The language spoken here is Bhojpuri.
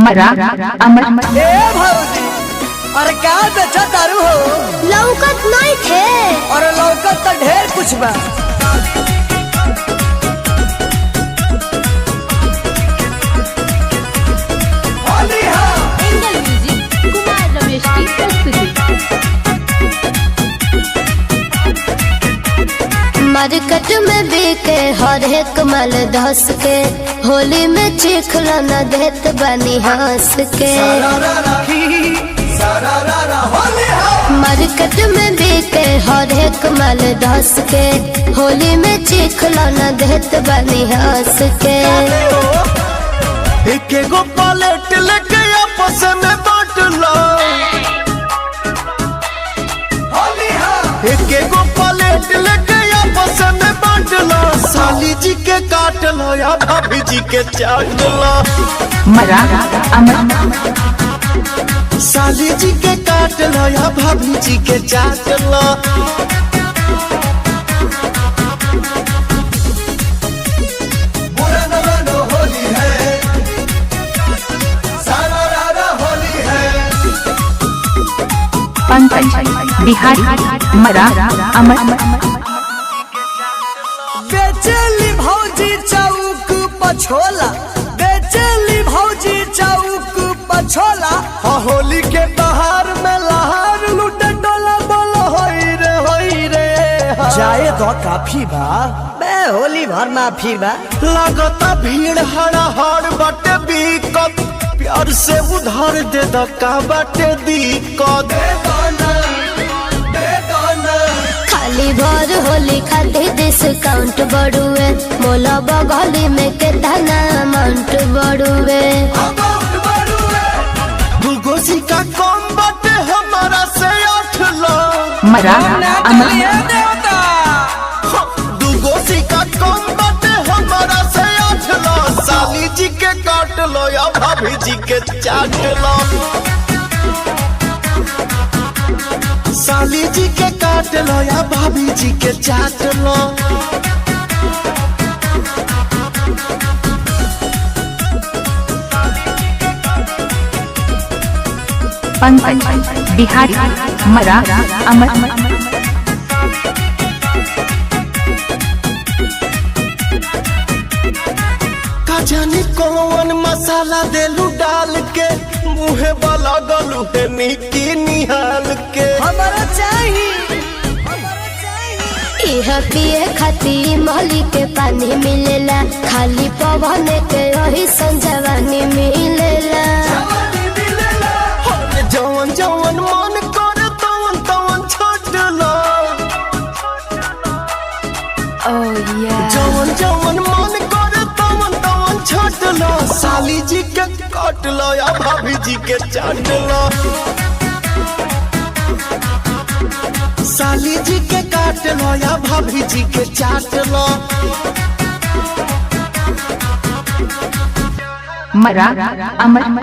मरा अमर ए भौजी अरे का बेचा दारू हो लौकत नहीं थे और लौकत तो ढेर कुछ बा। एंगल म्यूजिक कुमार रमेश की प्रस्तुति। मार्केट में बिके हर एक माल धस के, होली में चिखला न देत बनी हंस के। मार्केट में बिके हर एक माल धस के, होली में चिखला न देत बनी हंस के। एक एगो पलेट लेके आपस में बांट लो, एक एगो पलेट लेके आपस में बांट लो। साली जी के काट लो या भाभी जी के चाट लो। मरा अमर साली जी के काट लो या भाभी जी के चाट लो। पंकज बिहारी मरा अमर बेचली भौजी चौक पछोला, बेचली भौजी चौक पछोला। होली के बहार में लहार लूटे डोला बोलो होई रे जाए तो काफी बा बे होली भर माफी बा। लगता भीड़ हड़ाहड़ बाटे बिकत, प्यार से उधार दे द का बाटे दिक्कत। खाली भर होली खातिर डिस्काउंट बढ़ुए, मोला बगली में कितना अमाउंट बढ़ुए। दूगो सिक्का कम बाटे हमारा से 8 लो। मरा अमर दूगो सिक्का कम बाटे हमारा से 8 लो। साली जी के काट लो या भाभी जी के चाट लो। साली जी के काट लो या भाभी जी के चाट लो। पंकज बिहारी मरा अमर का जाने कौन मसाला देलू डाल के, मुहे वाला गलू है निकी निहाल के। हमारा चाहिए यह पिए खातिर मोली के पानी मिलेला, खाली पवन के रही संजवानी मिलेला। जवन जवन मन करे तवन तवन छोड़ लो। जवन जवन मन करे तवन तवन छोड़ लो। साली जी के काट लो या भाभी जी के चाट लो। साली जी के काट लो या भाभी जी के चाट लो। मरा अमर